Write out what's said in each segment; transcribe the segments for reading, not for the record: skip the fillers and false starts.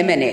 MNA।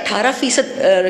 18%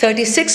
36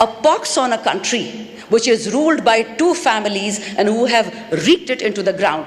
A pox on a country which is ruled by 2 families and who have wreaked it into the ground.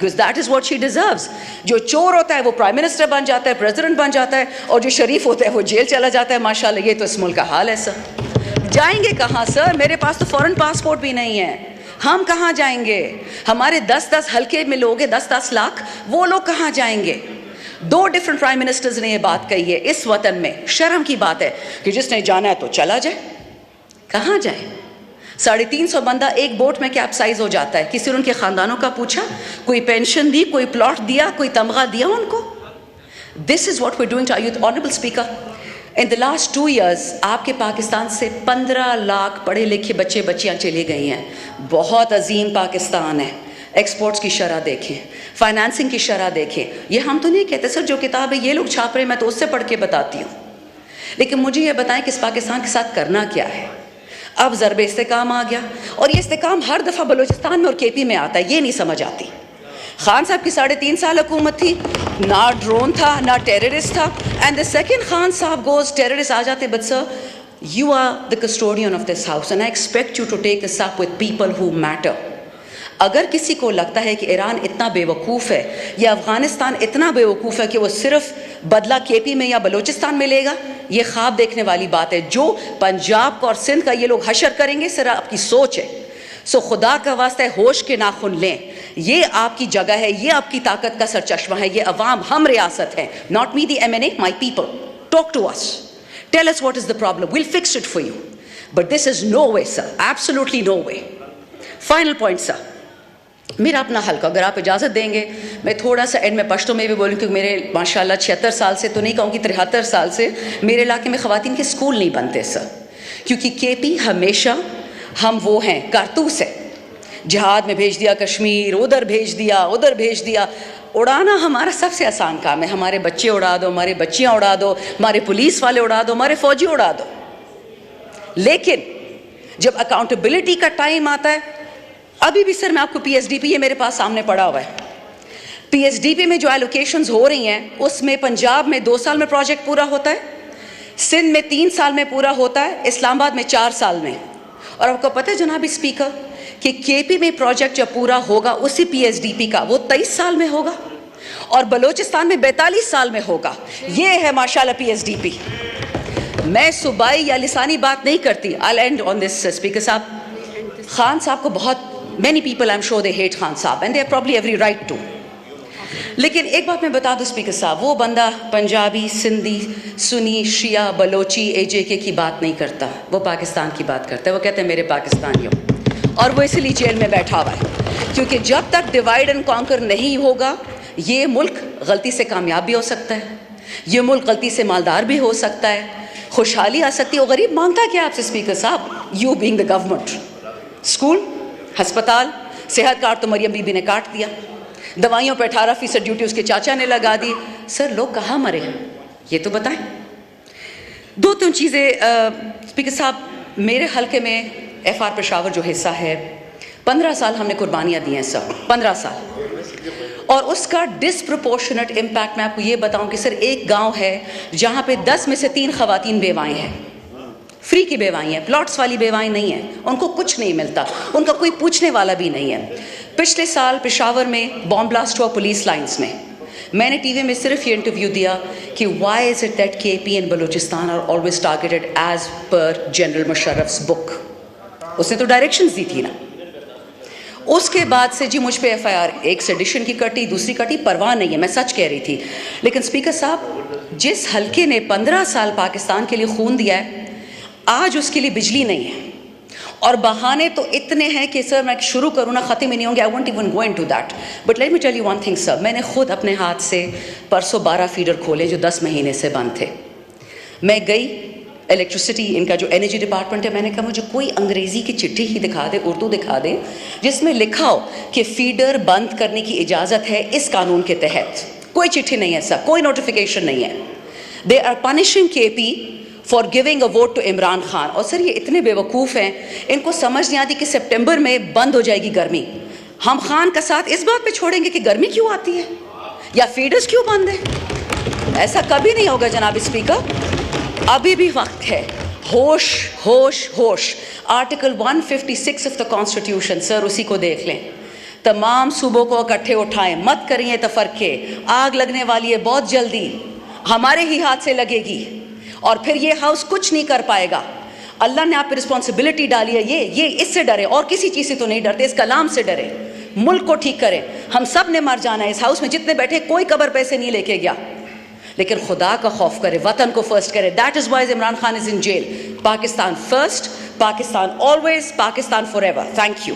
because that is what she deserves. جو چور ہوتا ہے وہ prime minister بن جاتا ہے, president بن جاتا ہے, اور جو شریف ہوتا ہے وہ جیل چلا جاتا ہے. ماشاءاللہ یہ تو اس ملک کا حال ہے سر. جائیں گے کہاں سر؟ میرے پاس تو فورن پاسپورٹ بھی نہیں ہے. ہم کہاں جائیں گے؟ ہمارے 10 حلقے میں لوگ ہیں, 10 لاکھ, وہ لوگ کہاں جائیں گے؟ 2 ڈفرنٹ پرائم منسٹرز نے یہ بات کہی ہے. اس وطن میں شرم کی بات ہے کہ جس نے جانا ہے تو چلا جائے. کہاں جائے؟ 350 بندہ ایک بوٹ میں کیپسائز ہو جاتا ہے. کسی نے ان کے خاندانوں کا پوچھا؟ کوئی پینشن دی, کوئی پلاٹ دیا, کوئی تمغہ دیا ان کو؟ This is what we're doing to our youth. Honorable Speaker, in the last 2 years آپ کے پاکستان سے 15 لاکھ پڑھے لکھے بچے بچیاں چلے گئی ہیں. بہت عظیم پاکستان ہے. ایکسپورٹس کی شرح دیکھیں, فائنانسنگ کی شرح دیکھیں. یہ ہم تو نہیں کہتے سر جو کتاب ہے یہ لوگ چھاپ رہے ہیں, میں تو اس سے پڑھ کے بتاتی ہوں. لیکن مجھے یہ بتائیں کہ اس پاکستان کے ساتھ کرنا کیا ہے؟ اب ضرب استحکام آ گیا, اور یہ استحکام ہر دفعہ بلوچستان میں اور کے پی میں آتا ہے. یہ نہیں سمجھ آتی. خان صاحب کی 3.5 سال حکومت تھی, نہ ڈرون تھا نہ ٹیررسٹ تھا. اینڈ the second خان صاحب goes, ٹیررسٹ آ جاتے. But sir, you are the custodian of this house and I expect you to take this up with people who matter. اگر کسی کو لگتا ہے کہ ایران اتنا بے وقوف ہے یا افغانستان اتنا بے وقوف ہے کہ وہ صرف بدلہ کے پی میں یا بلوچستان میں لے گا, یہ خواب دیکھنے والی بات ہے. جو پنجاب کا اور سندھ کا یہ لوگ حشر کریں گے, صرف آپ کی سوچ ہے. سو خدا کا واسطہ ہے ہوش کے ناخن لیں. یہ آپ کی جگہ ہے, یہ آپ کی طاقت کا سرچشمہ ہے. یہ عوام, ہم ریاست ہے. Not me, the MNA, my people. Talk to us. Tell us what is the problem. We'll fix it for you. But this is no way, sir. Absolutely no way. Final point, sir. میرا اپنا حلقہ, اگر آپ اجازت دیں گے میں تھوڑا سا اینڈ میں پشتو میں بھی بولوں, کیونکہ میرے ماشاءاللہ 76 سال سے تو نہیں کہوں کہ 73 سال سے میرے علاقے میں خواتین کے اسکول نہیں بنتے سر. کیونکہ کے پی ہمیشہ ہم وہ ہیں کارتوس ہے. جہاد میں بھیج دیا کشمیر, ادھر بھیج دیا, ادھر بھیج دیا. اڑانا ہمارا سب سے آسان کام ہے. ہمارے بچے اڑا دو, ہماری بچیاں اڑا دو, ہمارے پولیس والے اڑا دو, ہمارے فوجی اڑا دو. لیکن جب اکاؤنٹیبلٹی کا ٹائم آتا ہے, ابھی بھی سر میں آپ کو پی ایس ڈی پی, یہ میرے پاس سامنے پڑا ہوا ہے, پی ایس ڈی پی میں جو ایلوکیشنز ہو رہی ہیں اس میں پنجاب میں 2 سال میں پروجیکٹ پورا ہوتا ہے, سندھ میں 3 سال میں پورا ہوتا ہے, اسلام آباد میں 4 سال میں. اور آپ کو پتہ ہے جناب اسپیکر کہ کے پی میں پروجیکٹ جب پورا ہوگا اسی پی ایس ڈی پی کا وہ 23 سال میں ہوگا, اور بلوچستان میں 42 سال میں ہوگا. یہ ہے ماشاءاللہ پی ایس ڈی پی. میں صوبائی یا لسانی بات نہیں کرتی. I'll end on this, speaker صاحب. خان صاحب کو بہت many people I'm sure they hate Khan صاحب and they have probably every right to. لیکن ایک بات میں بتا دوں اسپیکر صاحب, وہ بندہ پنجابی, سندھی, سنی, شیعہ, بلوچی, اے جے کے کی بات نہیں کرتا, وہ پاکستان کی بات کرتا ہے. وہ کہتے ہیں میرے پاکستانیوں, اور وہ اسی لیے جیل میں بیٹھا ہوا ہے. کیونکہ جب تک ڈیوائڈ اینڈ کانکر نہیں ہوگا یہ ملک غلطی سے کامیاب بھی ہو سکتا ہے, یہ ملک غلطی سے مالدار بھی ہو سکتا ہے, خوشحالی آ سکتی ہے. وہ غریب مانگتا کیا آپ سے اسپیکر صاحب؟ You being the government. School, ہسپتال, صحت کارڈ تو مریم بی بی نے کاٹ دیا, دوائیوں پہ 18% ڈیوٹی اس کے چاچا نے لگا دی. سر لوگ کہاں مرے ہیں یہ تو بتائیں. 2-3 چیزیں اسپیکر صاحب. میرے حلقے میں ایف آر پشاور جو حصہ ہے, 15 سال ہم نے قربانیاں دی ہیں سر, 15 سال. اور اس کا ڈسپروپورشنٹ امپیکٹ میں آپ کو یہ بتاؤں کہ سر ایک گاؤں ہے جہاں پہ 10 میں سے 3 خواتین بیوائیں ہیں, فری کی بیوائیں ہیں, پلاٹس والی بیوائیں نہیں ہیں, ان کو کچھ نہیں ملتا, ان کا کوئی پوچھنے والا بھی نہیں ہے. پچھلے سال پشاور میں بام بلاسٹ ہوا پولیس لائنز میں. میں نے ٹی وی میں صرف یہ انٹرویو دیا کہ Y is it that K P and Balochistan are always targeted as per general Musharraf's book. اس نے تو ڈائریکشنز دی تھی نا. اس کے بعد سے جی مجھ پہ ایف آئی آر ایک سیڈیشن کی کٹی, دوسری کٹی, پرواہ نہیں ہے, میں سچ کہہ رہی تھی. لیکن اسپیکر صاحب جس حلقے نے 15 سال پاکستان کے لیے خون دیا ہے, آج اس کے لیے بجلی نہیں ہے. اور بہانے تو اتنے ہیں کہ سر میں شروع کروں نا ختم ہی نہیں ہوں گے. I won't even go into that. But let me tell you one thing sir. میں نے خود اپنے ہاتھ سے پرسوں 12 فیڈر کھولے جو 10 مہینے سے بند تھے. میں گئی الیکٹریسٹی, ان کا جو انرجی ڈپارٹمنٹ ہے, میں نے کہا مجھے کوئی انگریزی کی چٹھی ہی دکھا دے, اردو دکھا دے, جس میں لکھا ہو کہ فیڈر بند کرنے کی اجازت ہے اس قانون کے تحت. کوئی چٹھی نہیں ہے سر, کوئی نوٹیفیکیشن نہیں ہے. They are punishing KP for giving a vote to Imran Khan. اور سر یہ اتنے بے وقوف ہیں, ان کو سمجھ نہیں آتی کہ سپٹمبر میں بند ہو جائے گی گرمی. ہم خان کا ساتھ اس بات پہ چھوڑیں گے کہ گرمی کیوں آتی ہے یا فیڈرز کیوں بند ہیں؟ ایسا کبھی نہیں ہوگا جناب اسپیکر. ابھی بھی وقت ہے. ہوش ہوش ہوش. آرٹیکل 156 آف دا کانسٹیٹیوشن سر, اسی کو دیکھ لیں. تمام صوبوں کو اکٹھے اٹھائیں, مت کریں یہ تفرقے. آگ لگنے والی ہے بہت جلدی, ہمارے ہی ہاتھ سے لگے گی, اور پھر یہ ہاؤس کچھ نہیں کر پائے گا. اللہ نے آپ پہ رسپانسبلٹی ڈالی ہے, یہ اس سے ڈرے, اور کسی چیز سے تو نہیں ڈرتے, اس کلام سے ڈرے. ملک کو ٹھیک کریں. ہم سب نے مر جانا ہے, اس ہاؤس میں جتنے بیٹھے کوئی قبر پیسے نہیں لے کے گیا, لیکن خدا کا خوف کرے, وطن کو فرسٹ کرے. That is why Imran Khan is in jail. Pakistan first, Pakistan always, Pakistan forever. Thank you.